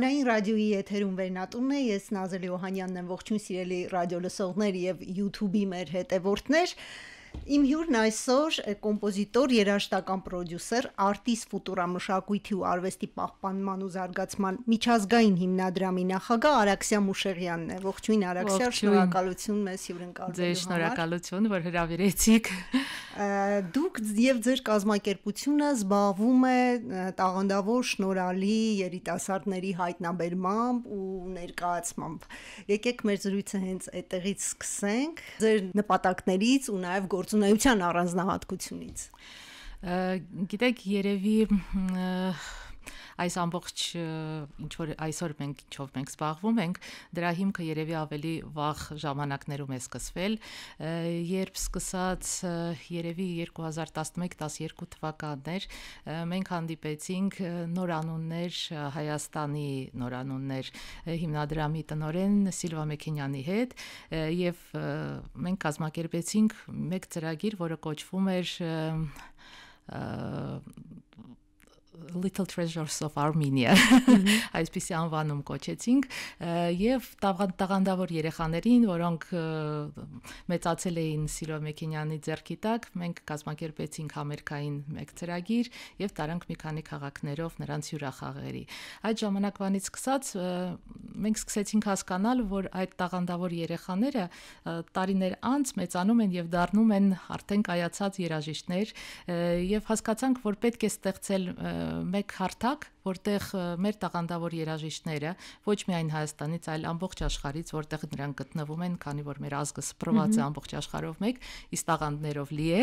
Հանրային ռադիոյի եթերում վերնատունն է, ես Նազելի Օհանյանն եմ, ողջույն սիրելի ռադիո լսողներ եւ YouTube-ի մեր հետևորդներ։ Իմ հյուրն այսօր կոմպոզիտոր, երաժշտական պրոդյուսեր, Artis Futura մշակույթի ու արվեստի պահպանման ու զարգացման միջազգային հիմնադրամի նախագահ Արաքսիա Մուշեղյանն է։ Ողջույն Արաքսիա, շնորհակալություն մեզ հյուրընկալվելու համար։ Ձեզ շնորհակալություն, որ հրավիրեցիք։ Դուք եւ ձեր կազմակերպությունը զբաղվում է տաղանդավոր շնորհալի երիտասարդների հայտնաբերմամբ ու ներկայացմամբ։ Եկեք մեր զրույցը հենց այդտեղից սկսենք, ձեր նպատակներից ու նաեւ գործունեության առանձնահատկությունից։ Գիտեք, երևի այս ամբողջ ինչ որ այսօր ինչով մենք զբաղվում ենք, դրա հիմքը երևի ավելի վաղ ժամանակներում է սկսվել, երբ սկսած երևի 2011-12 թվականներ մենք հանդիպեցինք նոր անուններ Հայաստանի նոր անուններ հիմնադրամի տնօրեն Սիլվա Մեքենյանի հետ եւ մենք կազմակերպեցինք մեկ ծրագիր, որը կոչվում էր Little Treasures of Armenia, այսպիսի անվանում կոչեցինք, եւ տաղանդավոր երեխաներին, որոնք մեծացել էին Սիլվա Մեքենյանի ձեռքի տակ, մենք կազմակերպեցինք համերգային մեկ ծրագիր եւ տարանք մի քանի քաղաքներով նրանց հյուրախաղերի։ Այդ ժամանակվանից սկսած մենք սկսեցինք հասկանալ, որ այդ տաղանդավոր երեխաները տարիներ անց մեծանում են եւ դառնում են արդեն կայացած երաժիշտներ եւ հասկացանք, որ պետք է ստեղծել մեկ հարթակ, որտեղ մեր տաղանդավոր երաժիշտները ոչ միայն Հայաստանից, այլ ամբողջ աշխարհից, որտեղ նրանք գտնվում են, քանի որ մեր ազգը սփռված է ամբողջ աշխարհով մեկ, իսկ տաղանդներով լի է,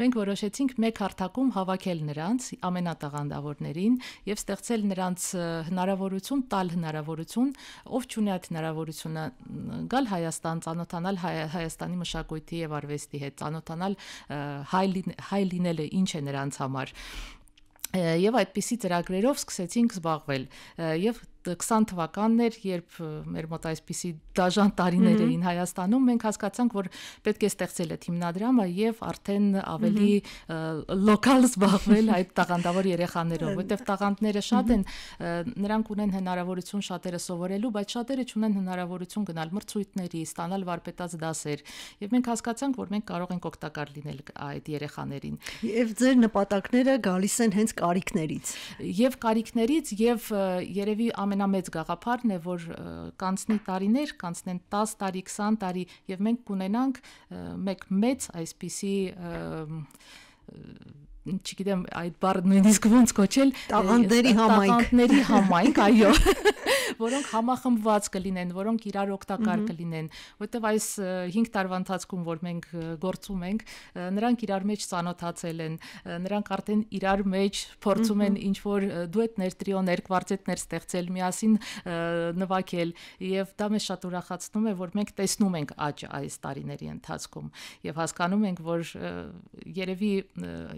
մենք որոշեցինք մեկ հարթակում հավաքել նրանց ամենատաղանդավորներին եւ ստեղծել նրանց հնարավորություն, տալ հնարավորություն, ով չունի այդ հնարավորությունը գալ Հայաստան, ծանոթանալ Հայաստանի մշակույթի եւ արվեստի հետ, ծանոթանալ հայ լինելը ինչ է նրանց համար։ Եվ այդպիսի ծրագրերով սկսեցինք զբաղվել եւ 20 թվականներ, երբ մեր մոտ այսպիսի դաժան տարիներ էին Հայաստանում, մենք հասկացանք, որ պետք է ստեղծել այդ հիմնադրամը եւ արդեն ավելի լոկալ զբաղվել այդ տաղանդավոր երեխաներով, որտեղ տաղանդները շատ են, նրանք ունեն հնարավորություն շատերը սովորելու, բայց շատերը չունեն հնարավորություն գնալ մրցույթների, ստանալ վարպետաց դասեր, եւ մենք հասկացանք, որ մենք կարող ենք օգտակար լինել այդ երեխաներին։ Եվ ձեր նպատակները գալիս են հենց կարիքներից։ Եվ կարիքներից եւ երևի ամենամեծ գաղափարն է, որ կանցնի տարիներ, կանցնեն 10 տարի, 20 տարի եւ մենք կունենանք մեկ մեծ այսպիսի չգիտեմ այդ բառը նույնիսկ ոնց կոչել, տաղանդների համայնք, այո, որոնք համախմբված կլինեն, որոնք իրար օգտակար կլինեն, որտեղ այս 5 տարվա ընթացքում, որ մենք գործում ենք, նրանք իրար մեջ ծանոթացել են, նրանք արդեն իրար մեջ փորձում են ինչ որ դուետներ, տրիոներ, կվարտետներ ստեղծել, միասին նվագել, եւ դա մեզ շատ ուրախացնում է, որ մենք տեսնում ենք աճ այս տարիների ընթացքում եւ հասկանում ենք, որ երևի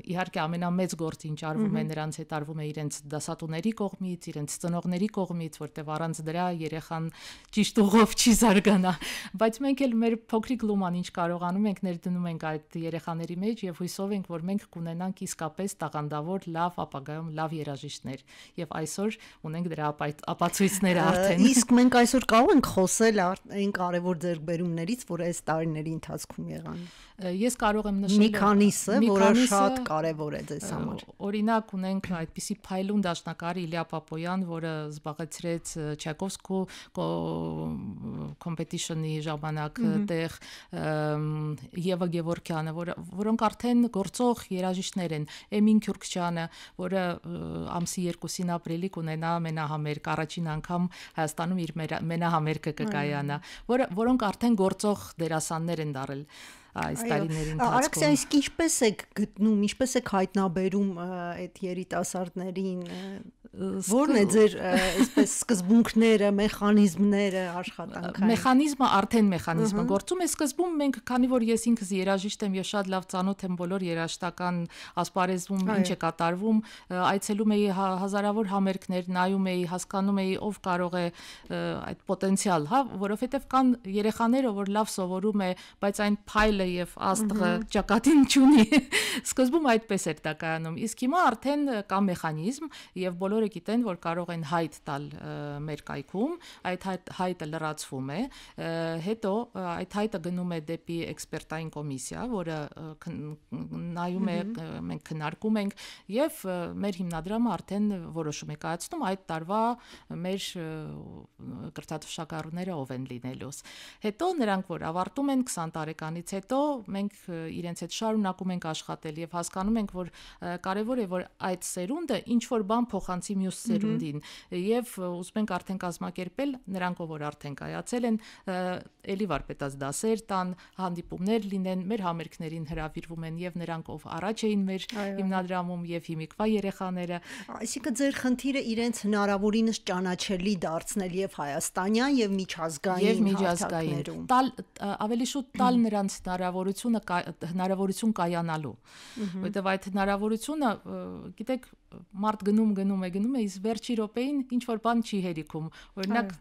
իհարկե ամենամեծ գործը ինչ արվում է նրանց հետ արվում է իրենց դասատուների կողմից, իրենց ծնողների կողմից, որտեղ առանց դրա երեխան ճիշտ ուղով չի զարգանա, բայց մենք էլ մեր փոքրիկ լուման ինչ կարողանում ենք ներդնում ենք այդ երեխաների մեջ եւ հույսով ենք, որ մենք կունենանք իսկապես տաղանդավոր լավ ապագայում լավ երաժիշտներ եւ այսօր ունենք դրա ապացույցները արդեն։ Իսկ մենք այսօր կարող ենք խոսել այն կարևոր ձեռքբերումներից, որ այս տարիների ընթացքում եղան։ Ես կարող եմ նշել մի քանիսը, որը շատ կարևոր է ձեզ համար։ Օրինակ ունենք այդպիսի փայլուն դաշնակահար Իլյա Պապոյան, որը զբաղեցրեց Չայկովսկու competition-ի ժամանակ տեղ, Եվա Գևորգյանը, որոնք արդեն գործող երաժիշտներ են, Էմին Քյուրքչյանը, որը ամսի 2-ին ապրիլի կունենա մենահամերգ, առաջին անգամ Հայաստանում իր մենահամերգը կկայանա, որոնք արդեն գործող դերասաններ են դարել այս տարիների ընթացքում։ Արաքսիա, իսկ ինչպես եք գտնում, ինչպես եք հայտնաբերում այդ երիտասարդներին, որն է ձեր այսպես սկզբունքները, մեխանիզմները աշխատանքային։ Մեխանիզմը արդեն մեխանիզմը գործում է սկզբում մենք, քանի որ ես ինքս երաժիշտ եմ եւ շատ լավ ծանոթ եմ բոլոր երաժշտական ասպարեզում ինչ է կատարվում, այցելում էի հազարավոր համերգներ, նայում էի, հասկանում էի ով կարող է այդ պոտենցիալ, հա, որովհետեւ կան երեխաները, որ լավ սովորում է, բայց այն փայլը եւ աստղը ճակատին չունի։ Սկզբում այդպես էր դա կայանում, իսկ հիմա արդեն կա մեխանիզմ եւ բոլոր բոլորը գիտեն, որ կարող են հայտ տալ մեր կայքում, այդ հայտը լրացվում է, հետո այդ հայտը գնում է դեպի էքսպերտային կոմիսիա, որը նայում է, մենք քննարկում ենք եւ մեր հիմնադրամը արդեն որոշում է կայացնում այդ տարվա մեր կրթաթոշակառուները ով են լինելուս։ Հետո նրանք, որ ավարտում են 20 տարեկանից հետո, մենք իրենց հետ շարունակում ենք աշխատել եւ հասկանում ենք, որ կարեւոր է, որ այդ սերունդը ինչ որ բան փոխանցի մյուս սերունդին եւ ուզում ենք արդեն կազմակերպել նրանք, որ արդեն կայացել են, էլի վարպետաց դասեր տան, հանդիպումներ լինեն, մեր համերգներին հրավիրվում են եւ նրանք, ով առաջ էին մեր հիմնադրամում եւ հիմիկվա երեխաները։ Այսինքն ձեր խնդիրը իրենց հնարավորինս ճանաչելի դարձնել եւ հայաստանյան եւ միջազգային հարթակներում։ Ավելի շուտ տալ նրանց հնարավորություն կայանալու, որտեղ այդ հնարավորությունը, գիտեք, մարդ գնում է, իսկ վերջի րոպեին ինչ որ բան չի հերիքում։ Օրինակ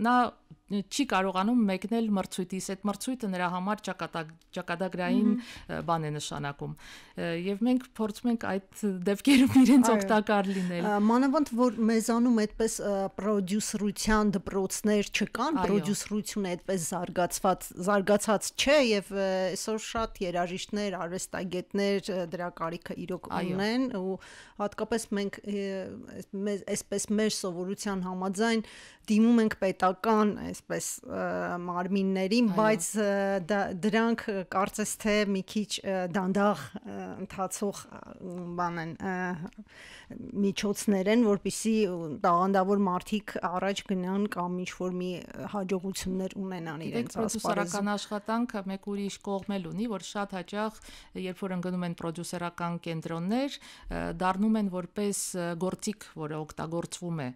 նա չի կարողանում մեկնել մրցույթից, այդ մրցույթը նրա համար ճակատագրային բան է նշանակում։ Եվ մենք փորձում ենք այդ դեպքերում իրենց օգտակար լինել։ Մանավանդ որ մեզանում այդպես պրոդյուսերության դպրոցներ չկան, պրոդյուսերությունը այդպես զարգացած չէ եւ այսօր շատ երաժիշտներ, արվեստագետներ դրա կարիքը իրոք ունեն ու հատկապես մենք այսպես մեր սովորության համաձայն դիմում ենք պետական այսպես մարմիններին, բայց դրանք կարծես թե մի քիչ դանդաղ ընթացող բան են միջոցներ են, որպեսզի տաղանդավոր մարդիկ առաջ գնան կամ ինչ-որ մի հաջողություններ ունենան իրենց ասպարեզում։ Պրոդյուսերական աշխատանքը մեկ ուրիշ կողմ էլ ունի, որ շատ հաճախ, երբ որ ընկնում են պրոդյուսերական կենտրոններ, դառնում են որպես գործիք, որը օգտագործվում է,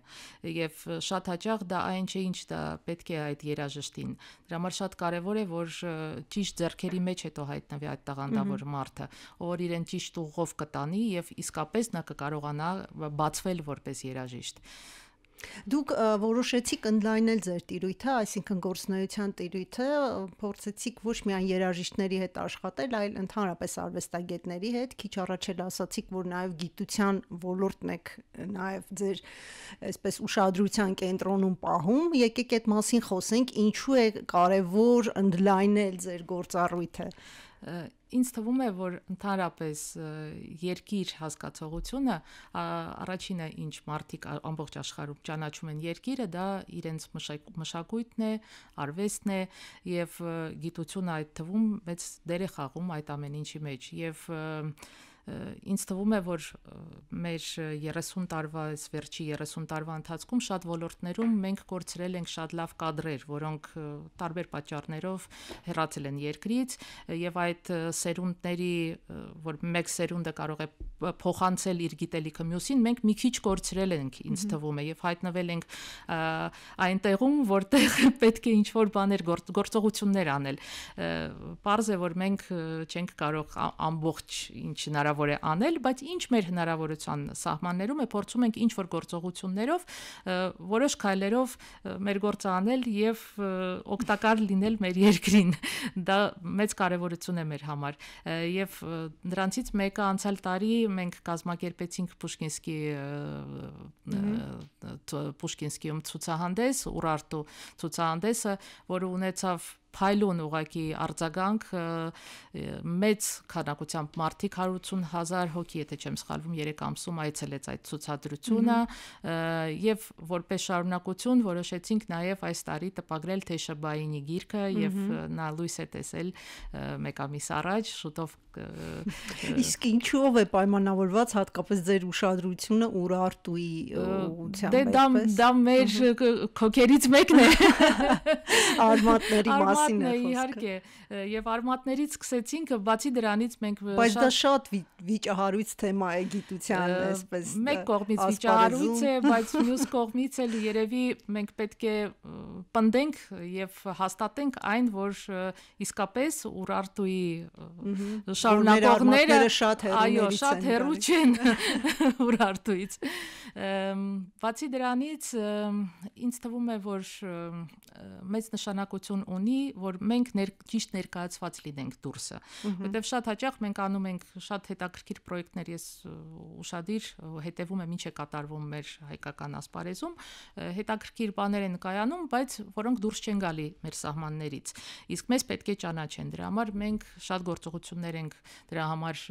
եւ շատ հաճախ դա այն չէ, ինչ դա պետք է այդ երաժշտին։ Դրա համար շատ կարեւոր է, որ ճիշտ ձեռքերի մեջ հետո հայտնվի այդ տաղանդավոր մարդը, որ իրեն ճիշտ ուղով կտանի եւ իսկապես նա կկարողանա բացվել որպես երաժիշտ։ Դուք որոշեցիք ընդլայնել ձեր տիրույթը, այսինքն գործնեության տիրույթը, փորձեցիք ոչ միայն երաժիշտների հետ աշխատել, այլ ընդհանրապես արվեստագետների հետ, քիչ առաջ էլ ասացիք, որ նաև գիտության ոլորտն եք նաև ձեր այսպես ուշադրության կենտրոնում պահում, եկեք այդ մասին խոսենք, ինչու է կարևոր ընդլայնել ձեր գործառույթը։ Ինձ թվում է, որ ընդհանրապես երկիր հասկացողությունը առաջինը ինչ մարդիկ ամբողջ աշխարհում ճանաչում են երկիրը, դա իրենց մշակույթն է, արվեստն է եւ գիտությունը այդ թվում մեծ դեր է խաղում այդ ամեն ինչի մեջ եւ ինձ թվում է, որ մեր 30 տարվա, վերջի 30 տարվա ընթացքում շատ ոլորտներում մենք կորցրել ենք շատ լավ կադրեր, որոնք տարբեր պատճառներով հեռացել են երկրից եւ այդ սերունդների, որ մեկ սերունդը կարող է փոխանցել իր գիտելիքը մյուսին, մենք մի քիչ կորցրել ենք, ինձ թվում է, եւ հայտնվել ենք այնտեղում, որտեղ պետք է ինչ-որ բաներ, գործողություններ անել։ Պարզ է, որ մենք չենք կարող ամբողջ ինչ հնարավոր է անել, բայց ինչ մեր հնարավորության սահմաններում է, փորձում ենք ինչ-որ գործողություններով, որոշ քայլերով մեր գործը անել եւ օգտակար լինել մեր երկրին։ Դա մեծ կարեւորություն է մեր համար։ Եվ նրանցից մեկը անցյալ տարի մենք կազմակերպեցինք Պուշկինսկիում ցուցահանդես, Ուրարտու ցուցահանդեսը, որը ունեցավ փայլուն ուղակի արձագանք, մեծ քանակությամբ մարդիկ 180,000 հոգի, եթե չեմ սխալվում, 3 ամսում այցելեց այդ ցուցադրությունը եւ որպես շարունակություն որոշեցինք նաեւ այս տարի տպագրել Թեշեբայինի գիրքը եւ նա լույս է տեսել մեկ ամիս առաջ, շուտով Իսկ ինչու՞ով է պայմանավորված հատկապես ձեր ուշադրությունը Ուրարտուի ուղղությամբ։ Դա մեր քոքերից մեկն է։ Արմատների մասին է խոսքը։ Իհարկե, եւ արմատներից սկսեցինք, բացի դրանից մենք Բայց դա շատ վիճահարույց թեմա է գիտության, այսպես։ Մեկ կողմից վիճահարույց է, բայց մյուս կողմից էլ երևի մենք պետք է պնդենք եւ հաստատենք այն, որ իսկապես Ուրարտուի շարունակողները շատ հեռու հեռու չեն Ուրարտուից։ Բացի դրանից ինձ թվում է, որ մեծ նշանակություն ունի, որ մենք ճիշտ ներկայացված լինենք դուրսը, որտեղ շատ հաճախ մենք անում ենք շատ հետաքրքիր պրոյեկտներ, ես ուշադիր հետևում եմ ինչ է կատարվում մեր հայկական ասպարեզում, հետաքրքիր բաներ են կայանում, բայց որոնք դուրս չեն գալի մեր սահմաններից, իսկ մեզ պետք է ճանաչեն, դրա համար մենք շատ գործողություններ ենք դրա համար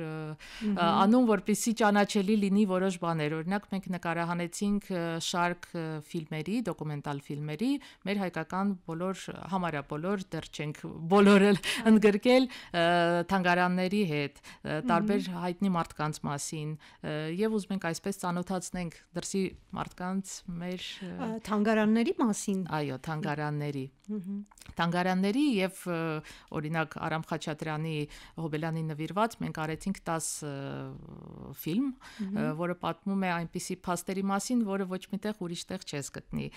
անում, որպեսզի ճանաչելի լինի որոշ բաներ, օրինակ մենք նկարահանեցինք շարք ֆիլմերի, դոկումենտալ ֆիլմերի, մեր հայկական համարյա բոլոր դեռ չենք բոլորը ընդգրկել թանգարանների հետ, տարբեր հայտնի մարդկանց մասին, եւ ուզում ենք այսպես ծանոթացնենք դրսի մարդկանց մեր թանգարանների մասին։ Այո, թանգարանների եւ օրինակ Արամ Խաչատրյանի Հոբելյանի նվիրված մենք արեցինք 10 ֆիլմ, որը պատմում է այնպիսի փաստերի մասին, որը ոչ միտեղ ուրիշ տեղ չես գտնի։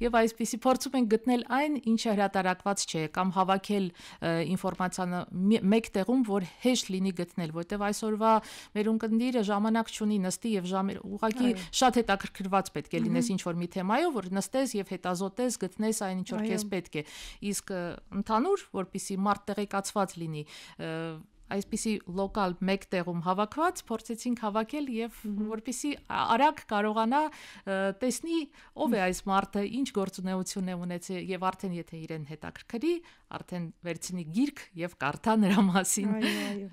Եվ այսպիսի փորձում ենք գտնել այն, ինչը հրատարակված չէ, կամ հավաքել ինֆորմացիանը մեկ տեղում, որ հեշտ լինի գտնել, որտեղ այսօրվա մեր ունկնդիրը ժամանակ չունի նստի եւ ուղղակի շատ հետաքրքրված պետք է լինես ինչ որ մի թեմայով, որ նստես եւ հետազոտես, գտնես այն ինչ որ քեզ պետք է։ Իսկ ընդհանուր, որպեսզի մարդ տեղեկացված լինի, այսպիսի լոկալ մեկ տեղում հավաքված փորձեցինք հավաքել եւ որպեսզի արագ կարողանա տեսնի ով է այս մարդը, ինչ գործունեություն է ունեցել եւ արդեն եթե իրեն հետաքրքրի, արդեն վերցնի գիրք եւ կարդա նրա մասին։ Այո։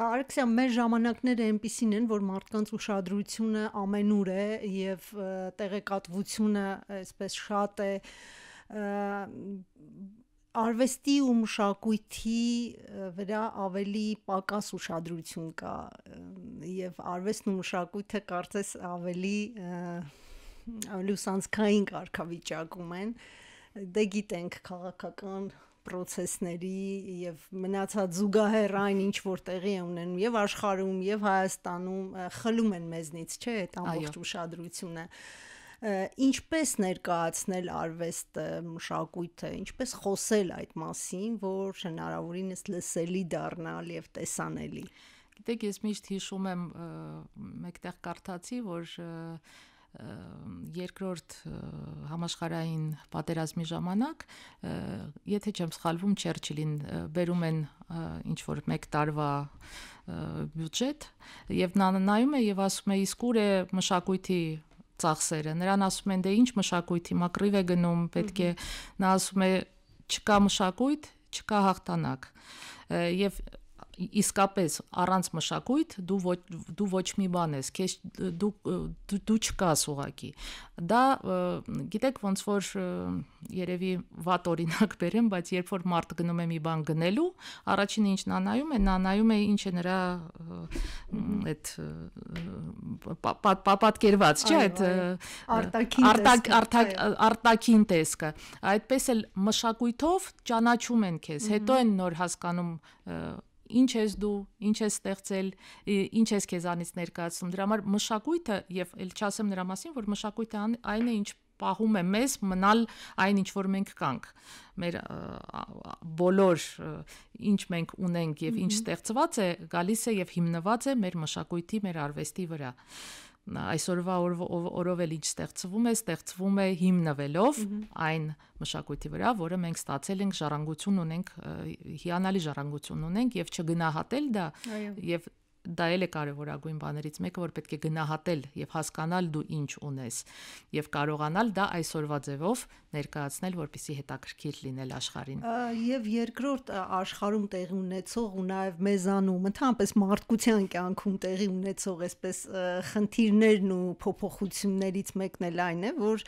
Արքսիան, մեր ժամանակները այնպիսին են, որ մարդկանց ուշադրությունը ամենուր է եւ տեղեկատվությունը այսպես շատ է արվեստի ու մշակույթի վրա ավելի պակաս ուշադրություն կա եւ արվեստն ու մշակույթը կարծես ավելի լուսանցքային կարգավիճակում են, դե գիտենք քաղաքական պրոցեսների եւ մնացած զուգահեռ այն ինչ որ տեղի է ունենում եւ աշխարհում եւ Հայաստանում խլում են մեզնից, չէ՞, այդ ամբողջ ուշադրությունը։ Ինչպես ներկայացնել արվեստը, մշակույթը, ինչպես խոսել այդ մասին, որ հնարավորինս լսելի դառնալ եւ տեսանելի։ Գիտեք, ես միշտ հիշում եմ մեկտեղ կարդացի, որ երկրորդ համաշխարհային պատերազմի ժամանակ, եթե չեմ սխալվում, Չերչիլին բերում են ինչ որ մեկ տարվա բյուջետ եւ նա նայում է եւ ասում է իսկ ուր է մշակույթի ծախսերը, նրան ասում են դե ինչ մշակույթի մակրիվ է գնում, պետք է, նա ասում է չկա մշակույթ, չկա հաղթանակ եւ իսկապես առանց մշակույթ դու ոչ մի բան ես, քեզ դու չկաս ուղակի։ Դա գիտեք ոնց որ երևի վատ օրինակ բերեմ, բայց երբ որ մարդ գնում է մի բան գնելու, առաջինը ինչ նա նայում է ինչ է նրա այդ պատկերված, չէ՞, այդ արտաքին տեսքը։ Այդպես էլ մշակույթով ճանաչում են քեզ, հետո են նոր հասկանում ինչ ես դու, ինչ ես ստեղծել, ինչ ես քեզանից ներկայացնում։ Դրա համար մշակույթը եւ ել չասեմ նրա մասին, որ մշակույթը այն է, ինչ պահում է մեզ մնալ այն ինչ որ մենք կանք։ Մեր բոլոր ինչ մենք ունենք եւ ինչ ստեղծված է, գալիս է եւ հիմնված է մեր մշակույթի, մեր արվեստի վրա։ Այսօրվա օրով էլ ինչ ստեղծվում է հիմնվելով այն մշակույթի վրա, որը մենք ստացել ենք, ժառանգություն ունենք, հիանալի ժառանգություն ունենք եւ չգնահատել դա եւ դա էլ է կարևորագույն բաներից մեկը, որ պետք է գնահատել եւ հասկանալ դու ինչ ունես եւ կարողանալ դա այսօրվա ձևով ներկայացնել, որպեսզի հետաքրքիր լինել աշխարհին։ Եվ երկրորդ աշխարհում տեղի ունեցող ու նաեւ մեզանում, ընդհանրապես մարդկության կյանքում տեղի ունեցող այսպես խնդիրներն ու փոփոխություններից մեկն էլ այն է, որ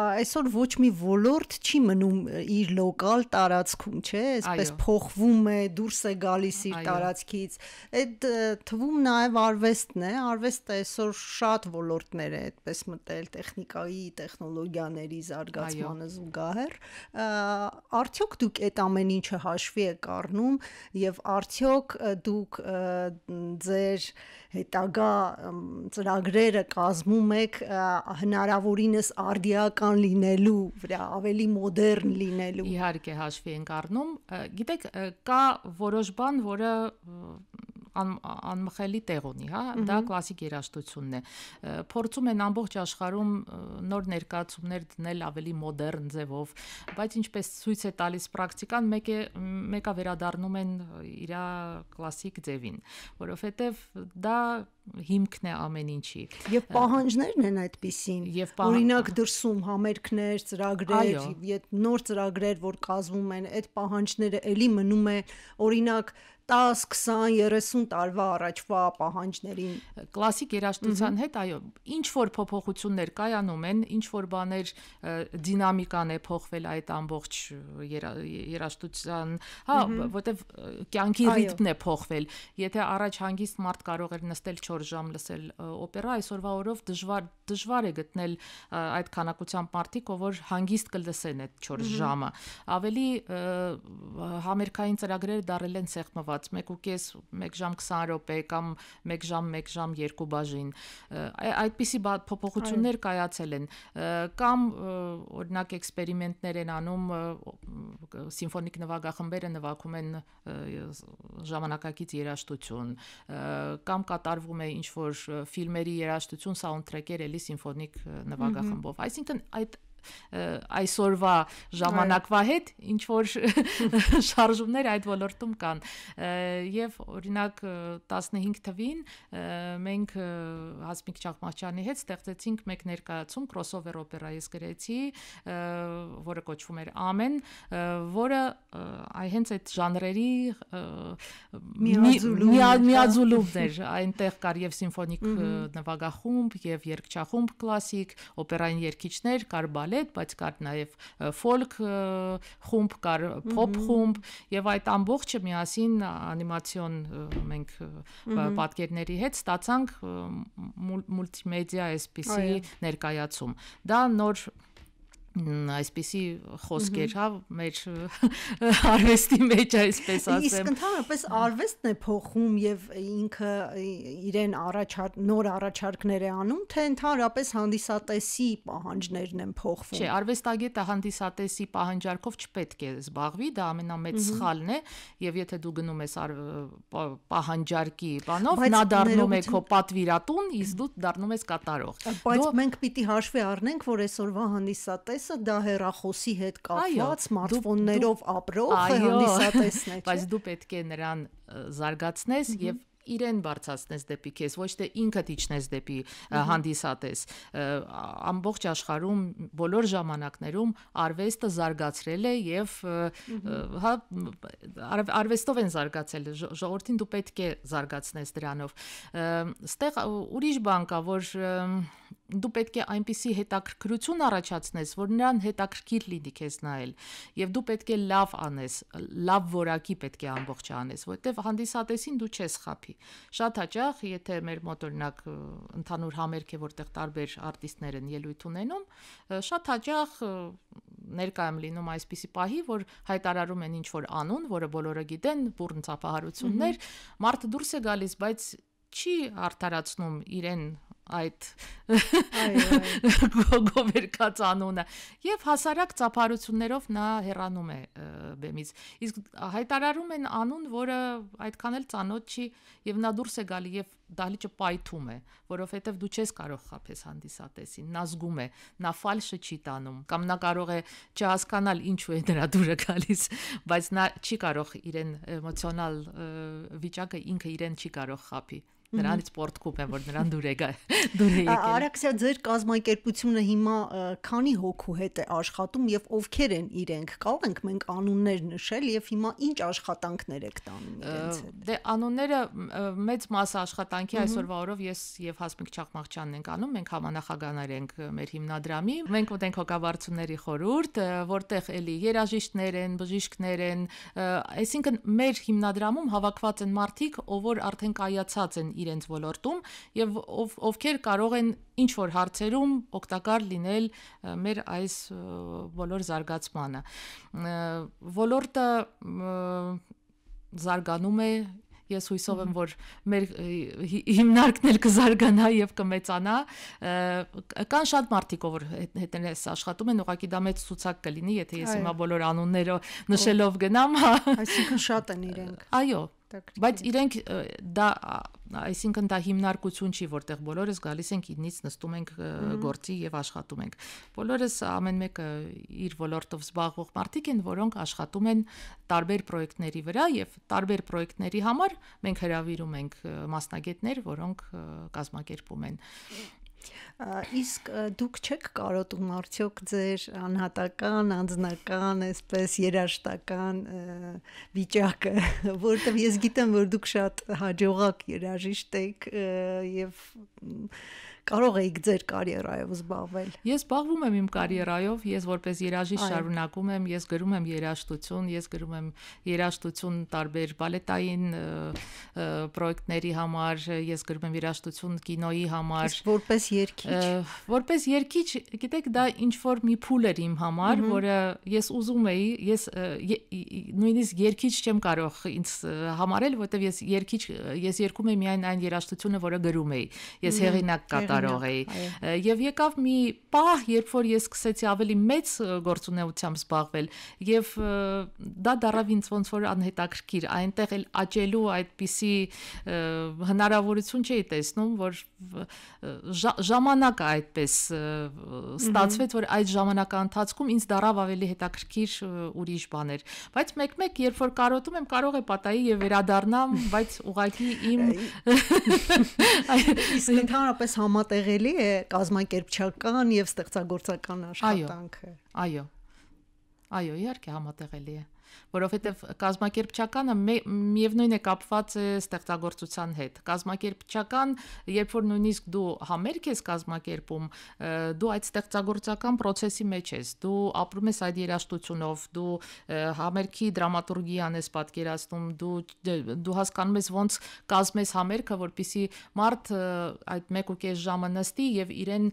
այսօր ոչ մի ոլորտ չի մնում իր լոկալ տարածքում, չէ՞, այսպես փոխվում է, դուրս է գալիս իր տարածքից։ Այդ նաև արվեստն է, արվեստը այսօր շատ ոլորտներ է այդպես մտել տեխնիկայի, տեխնոլոգիաների զարգացմանը զուգահեռ, արդյոք դուք այդ ամեն ինչը հաշվի եք առնում եւ արդյոք դուք ձեր հետագա ծրագրերը կազմում եք հնարավորինս արդիական լինելու վրա, ավելի մոդեռն լինելու։ Իհարկե հաշվի ենք առնում, գիտեք, կա որոշ բան, որը անմխելի տեղ ունի, հա, դա կլասիկ երաժշտությունն է։ Փորձում են ամբողջ աշխարհում նոր ներկայացումներ դնել ավելի մոդեռն ձևով, բայց ինչպես ցույց է տալիս պրակտիկան, մեկը վերադառնում են իր կլասիկ ձևին, որովհետև դա հիմքն է ամեն ինչի։ Եվ պահանջներն են այդպիսին։ Օրինակ դրսում համերգներ, ծրագրեր, նոր ծրագրեր, որ կազմում են, այդ պահանջները էլի մնում է, օրինակ 10, 20, 30 տարվա առաջվա պահանջներին։ Կլասիկ երաժշտության հետ, այո, ինչ որ փոփոխություններ կայանում են, ինչ որ բաներ դինամիկան է փոխվել այդ ամբողջ երաժշտության, հա, որտեվ կյանքի ռիթմն է փոխվել։ Եթե առաջ հանգիստ մարդ կարող էր նստել 4 ժամ լսել օպերա, այսօրվա օրով դժվար է գտնել այդ քանակությամբ մարդիկ, որ հանգիստ կլսեն այդ 4 ժամը։ Ավելի համերգային ծրագրերը դարել են սեղմված 1.5, 1 ժամ 20 րոպե կամ 1 ժամ 2 բաժին։ Այդպիսի փոփոխություններ կայացել են, կամ օրինակ էքսպերիմենտներ են անում, սիմֆոնիկ նվագախմբերը նվագում են ժամանակակից երաժշտություն, կամ կատարվում է ինչ որ ֆիլմերի երաժշտություն սաունդթրեքեր էլի սիմֆոնիկ նվագախմբով։ Այսինքն այդ այսօրվա ժամանակվա հետ ինչ որ շարժումներ այդ ոլորտում կան, եւ օրինակ 15 թվին մենք Հասմիկ Չախմաղչյանի հետ ստեղծեցինք մեկ ներկայացում crossover օպերա ես գրեցի, որը կոչվում էր Ամեն, որը հենց այդ ժանրերի միաձուլումն էր, այնտեղ կար եւ սիմֆոնիկ նվագախումբ եւ երգչախումբ կլասիկ, օպերային երգիչներ, կար բայց կար նաև ֆոլք խումբ, կար փոփ խումբ եւ այդ ամբողջը միասին անիմացիոն մենք պատկերների հետ ստացանք մուլտիմեդիա այսպիսի ներկայացում։ Դա նոր այսպիսի խոսքեր, հա, մեր արվեստի մեջ այսպես ասեմ։ Իսկ ընդհանրապես արվեստն է փոխում եւ ինքը իրեն նոր առաջարկներ է անում, թե ընդհանրապես հանդիսատեսի պահանջներն են փոխվում։ Չէ, արվեստագետը հանդիսատեսի պահանջարկով չպետք է զբաղվի, դա ամենամեծ սխալն է, եւ եթե դու գնում ես պահանջարկի բանով, նա դառնում է քո պատվիրատուն, իսկ դու դառնում ես կատարող։ Բայց մենք պիտի հաշվի առնենք, որ այսօրվա հանդիսատես դա հեռախոսի հետ կապված սմարթֆոններով ապրող հանդիսատեսն է, բայց դու պետք է նրան զարգացնես եւ իրեն բարձրացնես դեպի քեզ, ոչ թե ինքդ իջնես դեպի հանդիսատես։ Ամբողջ աշխարհում բոլոր ժամանակներում արվեստը զարգացրել է եւ հա արվեստով են զարգացել, ժողովրդին դու պետք է զարգացնես դրանով։ Ստեղ ուրիշ բան կա, որ դու պետք է այնպիսի հետաքրքրություն առաջացնես, որ նրան հետաքրքիր լինի քեզ նայել, եւ դու պետք է լավ անես, լավ որակի պետք է ամբողջը անես, որտեվ հանդիսատեսին դու չես խափի։ Շատ հաճախ, եթե մեր մոտ օրինակ ընդհանուր համերգ է, որտեղ տարբեր արտիստներ են ելույթ ունենում, շատ հաճախ ներկա եմ լինում այսպիսի պահի, որ հայտարարում են ինչ-որ անուն, որը բոլորը գիտեն, բուռն ծափահարություններ, մարդը դուրս է գալիս, բայց չի արդարացնում իրեն այդ գովերկած անունը եւ հասարակ ծափարություններով նա հեռանում է բեմից, իսկ հայտարարում են անուն, որը այդքան էլ ծանոթ չի եւ նա դուրս է գալի եւ դահլիճը պայթում է, որովհետեւ դու չես կարող խափես հանդիսատեսին, նա զգում է, նա ֆալշը չի տանում, կամ նա կարող է չհասկանալ ինչու է դրա դուրը գալիս, բայց նա չի կարող իրեն էմոցիոնալ վիճակը ինքը իրեն չի կարող խափի։ Նրանից պորտկում եմ, որ նրան դուր է եկել։ Արաքսիա, ձեր կազմակերպությունը հիմա քանի հոգու հետ է աշխատում եւ ովքեր են իրենք։ Կարող ենք մենք անուններ նշել եւ հիմա ինչ աշխատանքներ եք տանում իրենց հետ։ Դե անունները մեծ մասը աշխատանքի այսօրվա օրով ես եւ Հասմիկ Չախմաղչյանն ենք անում, մենք համանախագահներ ենք մեր հիմնադրամի։ Մենք ունենք հոգաբարձությունների խորհուրդ, որտեղ էլի երաժիշտներ են, բժիշկներ են, այսինքն մեր հիմնադրամում հավաքված են մարդիկ, ով արդեն կայացած են իրենց ոլորտում եւ ովքեր կարող են ինչ որ հարցերում օգտակար լինել մեր այս բոլոր զարգացմանը։ Ոլորտը զարգանում է, ես հույսով եմ, որ մեր հիմնարկն էլ կզարգանա եւ կմեծանա։ Կան շատ մարդիկ, ով հետներս աշխատում են, ուղղակի դա մեծ ցուցակ կլինի, եթե ես հիմա բոլոր անունները նշելով գնամ, այսինքն շատ են իրենք։ Այո, Բայց իրենք դա այսինքն դա հիմնարկություն չի, որտեղ բոլորս գալիս ենք ինձ նստում ենք գործի եւ աշխատում ենք։ Բոլորս ամեն մեկը իր ոլորտով զբաղվող մարդիկ են, որոնք աշխատում են տարբեր պրոյեկտների վրա եւ տարբեր պրոյեկտների համար մենք հրավիրում ենք մասնագետներ, որոնք կազմակերպում են։ Իսկ դուք չեք կարոտում արդյոք ձեր անհատական, անձնական, այսպես երաժշտական վիճակը, որտեղ ես գիտեմ, որ դուք շատ հաջողակ երաժիշտ եք եւ կարող եք ձեր կարիերայով զբաղվել։ Ես զբաղվում եմ իմ կարիերայով, ես որպես երաժիշտ շարունակում եմ, ես գրում եմ երաժշտություն, ես գրում եմ երաժշտություն տարբեր բալետային պրոյեկտների համար, ես գրում եմ երաժշտություն կինոյի համար։ Որպես երգիչ։ Որպես երգիչ, գիտեք, դա ինչ որ մի փուլ էր իմ համար, որը ես ուզում էի, ես նույնիսկ երգիչ չեմ կարող ինձ համարել, որտեղ ես երգում եմ միայն այն երաժշտությունը, որը գրում էի։ Ես հեղինակ կարող էի։ Եվ եկավ մի պահ, երբ որ ես սկսեցի ավելի մեծ գործունեությամբ զբաղվել, եւ դա դառավ ինձ ոնց որ անհետաքրքիր, այնտեղ էլ աճելու այդպիսի հնարավորություն չէի տեսնում, որ ժամանակը այդպես ստացվեց, որ այդ ժամանակա ընթացքում ինձ դառավ ավելի հետաքրքիր ուրիշ բաներ, բայց մեկ-մեկ երբ որ կարոտում եմ, կարող է պատահի եւ վերադառնամ, բայց ուղղակի իմ իսկ ընդհանրապես համատեղելի է կազմակերպչական եւ ստեղծագործական աշխատանքը։ Այո, իհարկե համատեղելի է, որովհետև կազմակերպչականը միևնույն է կապված է ստեղծագործության հետ։ Կազմակերպչական, երբ որ նույնիսկ դու համերգ ես կազմակերպում, դու այդ ստեղծագործական process-ի մեջ ես, դու ապրում ես այդ երաժշտությունով, դու համերգի դրամատուրգիան ես պատկերացնում, դու հասկանում ես ոնց կազմես համերգը, որպեսզի մարդ այդ 1.5 ժամը նստի եւ իրեն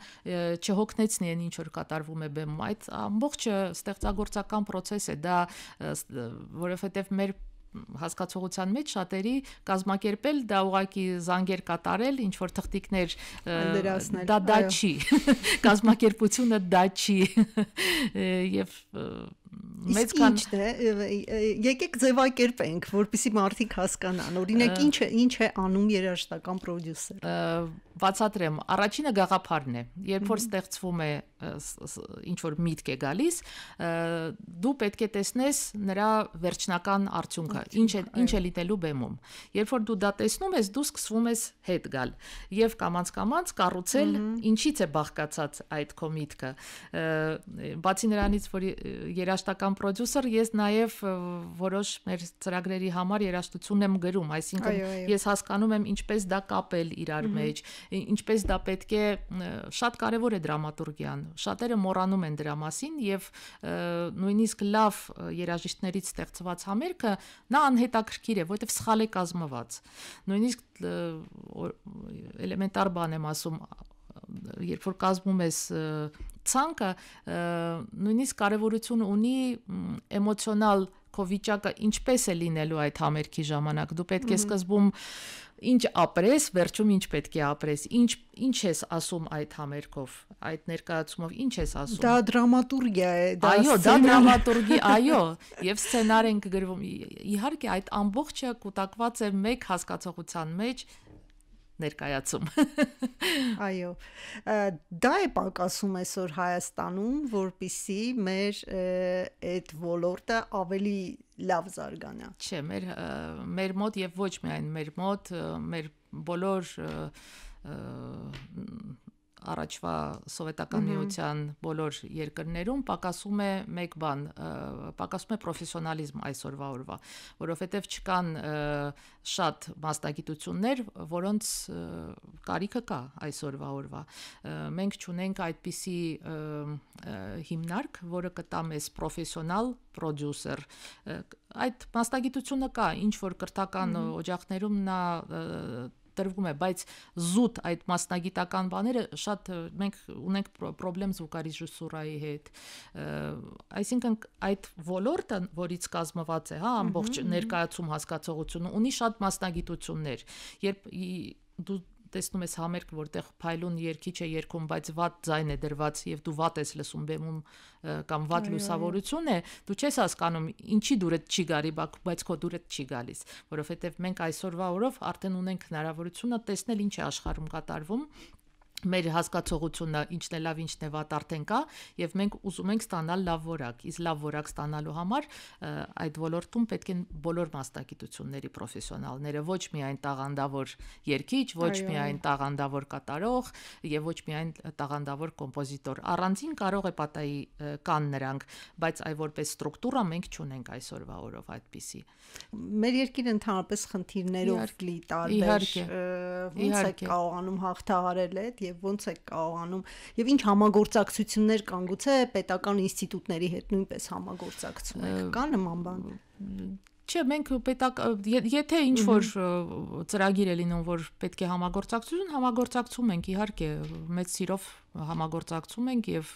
չհոգնեցնի այն ինչ որ կատարվում է բեմում։ Այդ ամբողջը ստեղծագործական process է, դա որովհետև մեր հասկացողության մեջ շատերի կազմակերպել դա ուղղակի զանգեր կատարել, ինչ որ թղթիկներ դա չի, կազմակերպությունը դա չի եւ մեծ կան եկեք ձևակերպենք, որպեսզի մարդիկ հասկանան, օրինակ ինչ է անում երաժշտական պրոդյուսեր։ Բացատրեմ, առաջինը գաղափարն է, երբ որ ստեղծվում է ինչ որ միտք է գալիս, դու պետք է տեսնես նրա վերջնական արդյունքը, ինչ է լինելու բեմում։ Երբ որ դու դա տեսնում ես, դու սկսվում ես հետ գալ եւ կամաց կառուցել ինչից է բաղկացած այդ քո միտքը։ Բացի նրանից, որ երաժշտական պրոդյուսեր, ես նաեւ որոշ մեր ծրագրերի համար երաժշտություն եմ գրում, այսինքն ես հասկանում եմ ինչպես դա կապել իրար մեջ, ինչպես դա պետք է, շատ կարևոր է դրամատուրգիան, շատերը մոռանում են դրա մասին եւ նույնիսկ լավ երաժիշտներից ստեղծված համերգը նա անհետաքրքիր է, որովհետեւ սխալ է կազմված։ Նույնիսկ էլեմենտար բան եմ ասում, երբ որ կազմում ես ցանկը, նույնիսկ կարևորություն ունի էմոցիոնալ քո վիճակը ինչպես է լինելու այդ համերգի ժամանակ։ Դու պետք է սկզբում ինչ ապրես, վերջում ինչ պետք է ապրես, ինչ ես ասում այդ համերգով, այդ ներկայացումով ինչ ես ասում։ Դա դրամատուրգիա է, այո, դա դրամատուրգի, այո, եւ սցենար ենք գրվում։ Իհարկե այդ ամբողջը կուտակված է մեկ հասկացողության մեջ ներկայացում։ Այո, դա է պակասում այսօր Հայաստանում, որպեսզի մեր այդ ոլորտը ավելի լավ զարգանա։ Չէ, մեր մոտ եւ ոչ միայն մեր մոտ, մեր բոլոր առաջվա սովետական միության բոլոր երկրներում պակասում է մեկ բան, պակասում է պրոֆեսիոնալիզմ այսօրվա օրվա, որովհետև չկան շատ մասնագիտություններ, որոնց կարիքը կա այսօրվա օրվա։ Մենք չունենք այդպիսի հիմնարկ, որը կտա մեզ պրոֆեսիոնալ պրոդյուսեր։ Այդ մասնագիտությունը կա, ինչ որ կրթական օջախներում նա տրվում է, բայց զուտ այդ մասնագիտական բաները շատ մենք ունենք պրոբլեմ զուգարեժիսուրայի հետ։ Այսինքն այդ ոլորտը, որից կազմված է, հա, ամբողջ ներկայացում հասկացողությունը ունի շատ մասնագիտություններ։ Երբ դու տեսնում ես համերգ, որտեղ փայլուն երգիչ է երգում, բայց վատ ձայն է դրված եւ դու վատ ես լսում բեմում կամ վատ լուսավորություն է, դու չես հասկանում ինչի դուրդ չի գալի, բայց քո դուրդ չի գալիս, որովհետեւ մենք այսօրվա օրով արդեն ունենք հնարավորությունը տեսնել ինչ է աշխարհում կատարվում մեր հասկացողությունը ինչն է լավ, ինչն է վատ արդեն կա եւ մենք ուզում ենք ստանալ լավ որակ։ Իսկ լավ որակ ստանալու համար այդ ոլորտում պետք են բոլոր մասնագիտությունների պրոֆեսիոնալները, ոչ միայն տաղանդավոր երգիչ, ոչ միայն տաղանդավոր կատարող եւ ոչ միայն տաղանդավոր կոմպոզիտոր։ Առանձին կարող է պատահի կան նրանք, բայց այ որպես ստրուկտուրա մենք չունենք այսօրվա օրով այդպիսի։ Մեր երկիրը ընդհանրապես խնդիրներով լի տարբեր ոնց է կարողանում հաղթահարել այդ եւ ոնց է կարողանում եւ ինչ համագործակցություններ կան, գուցե պետական ինստիտուտների հետ նույնպես համագործակցում եք, կա նման բան։ Չէ, մենք եթե ինչ որ ծրագիր է լինում, որ պետք է համագործակցում ենք, իհարկե, մեծ սիրով համագործակցում ենք եւ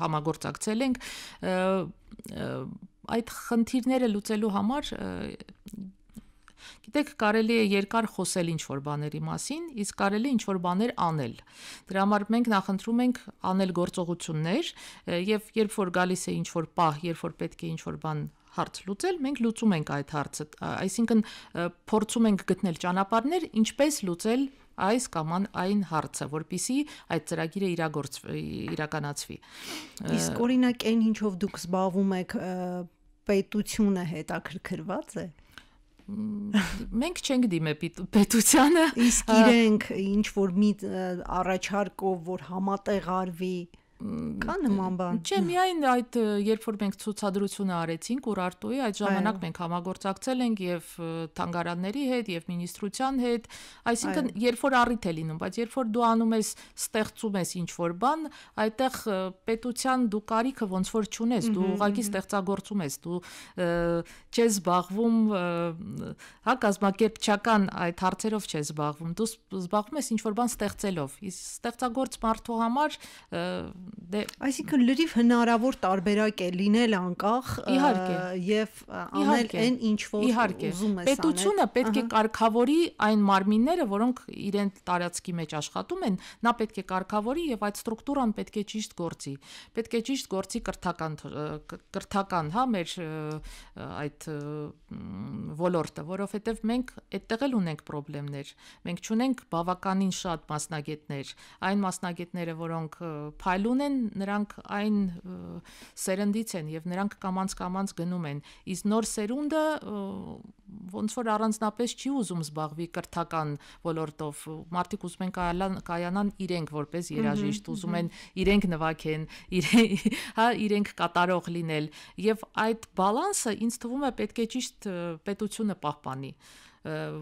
համագործակցել ենք այդ խնդիրները լուծելու համար Գիտեք, կարելի է երկար խոսել ինչ-որ բաների մասին, իսկ կարելի է ինչ-որ բաներ անել։ Դրա համար մենք նախընտրում ենք անել գործողություններ եւ երբ որ գալիս է ինչ-որ պահ, երբ որ պետք է ինչ-որ բան հարց լուծել, մենք լուծում ենք այդ հարցը, այսինքն փորձում ենք գտնել ճանապարհներ, ինչպես լուծել այս կամ այն հարցը, որպեսզի այդ ծրագիրը իրականացվի։ Իսկ օրինակ այն ինչով դուք զբաղվում եք, պետությունը հետաքրքրված է։ Մենք չենք դիմե պետությանը, իսկ իրենք ինչ որ մի առաջարկով, որ համատեղ արվի, կա նման բան։ Չէ, միայն այդ երբ որ մենք ցուցադրությունը արեցինք Ուրարտուի, այդ ժամանակ մենք համագործակցել ենք եւ թանգարանների հետ եւ մինիստրության հետ, այսինքն երբ որ առիթ է լինում, բայց երբ որ դու անում ես, ստեղծում ես ինչ որ բան, այդտեղ պետության դու կարիքը ոնց որ չունես, դու ուղղակի ստեղծագործում ես, դու չես զբաղվում, հա, կազմակերպչական այդ հարցերով չես զբաղվում, դու զբաղվում ես ինչ որ բան ստեղծելով։ Իսկ ստեղծագործ մարդու համար Այսինքն լրիվ հնարավոր տարբերակ է լինել անկախ եւ անել այն ինչ որ ուզում ես անել։ Պետությունը պետք է կարգավորի այն մարմինները, որոնք իրեն տարածքի մեջ աշխատում են, նա պետք է կարգավորի եւ այդ ստրուկտուրան պետք է ճիշտ գործի։ Պետք է ճիշտ գործի կրթական, հա, մեր այդ ոլորտը, որովհետեւ մենք այդտեղ էլ ունենք խնդիրներ։ Մենք չունենք բավականին շատ մասնագետներ, այն մասնագետները, որոնք փայլուն են, նրանք այն սերնդից են եւ նրանք կամած գնում են, իսկ նոր սերունդը ոնց որ առանձնապես չի ուզում զբաղվի կրթական ոլորտով, մարդիկ ուզում են կայանան իրենք որպես երաժիշտ, ուզում են իրենք նվագեն, հա, իրենք կատարող լինել եւ այդ բալանսը ինձ թվում է պետք է ճիշտ պետությունը պահպանի,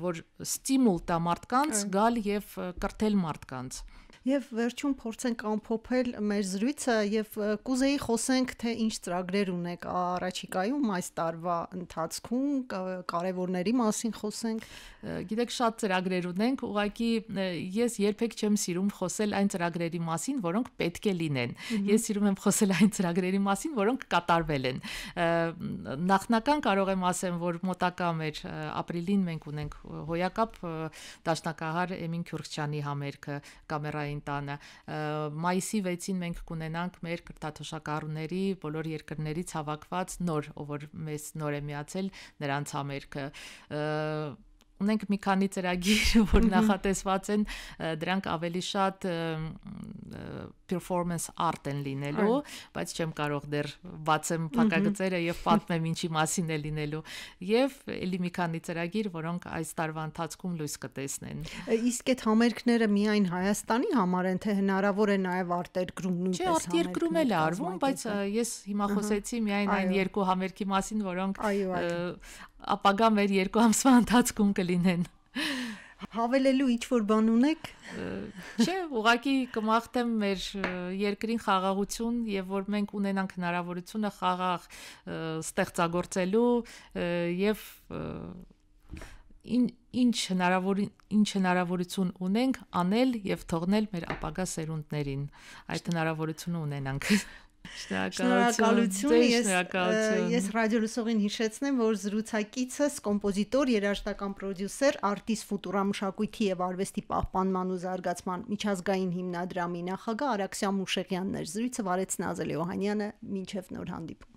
որ ստիմուլ տա մարդկանց գալ եւ կրթել մարդկանց։ Եվ վերջում փորձենք ամփոփել մեր զրույցը եւ կուզեի խոսենք, թե ինչ ծրագրեր ունեք առաջիկայում այս տարվա ընթացքում, կարևորների մասին խոսենք։ Գիտեք, շատ ծրագրեր ունենք, ուղղակի ես երբեք չեմ սիրում խոսել այն ծրագրերի մասին, որոնք պետք է լինեն։ Ես սիրում եմ խոսել այն ծրագրերի մասին, որոնք կատարվել են։ Նախնական կարող եմ ասեմ, որ մոտակա մեր ապրիլին մենք ունենք հոյակապ դաշնակահար Էմին Քյուրքչյանի համերգը կամերային տանը։ Մայիսի 6-ին մենք կունենանք մեր կրթաթոշակառուների բոլոր երկրներից հավաքված նոր, որ մեզ նոր է միացել նրանց համերգը։ Ունենք մի քանի ծրագիր, որ նախատեսված են, դրանք ավելի շատ performance art են լինելու, բայց չեմ կարող դեռ բացեմ փակագծերը եւ պատմեմ ինչի մասին է լինելու, եւ ելի մի քանի ծրագիր, որոնք այս տարվա ընթացքում լույս կտեսնեն։ Իսկ այդ համերգները միայն Հայաստանի համար են, թե հնարավոր է նաեւ արտերկրում նույնպես։ Չէ, արտերկրում էլ է արվում, բայց ես հիմա խոսեցի միայն այն երկու համերգի մասին, որոնք ապագա մեր 2 ամսվա ընթացքում կլինեն։ Հավելելու ինչ-որ բան ունեք։ Չէ, ուղղակի կմաղթեմ մեր երկրին խաղաղություն եւ որ մենք ունենանք հնարավորությունը խաղաղ ստեղծագործելու եւ ինչ հնարավորություն ունենք անել եւ թողնել մեր ապագա սերունդներին։ Այդ հնարավորությունը ունենանք։ Շնորհակալություն։ Ես ռադիո լսողին հիշեցնեմ, որ զրուցակիցս կոմպոզիտոր, երաժշտական պրոդյուսեր, Artis Futura մշակույթի եւ արվեստի պահպանման ու զարգացման միջազգային հիմնադրամի նախագահ Արաքսիա Մուշեղյանն էր։ Զրույցը վարեց Նազել Օհանյանը։ Մինչև նոր հանդիպում։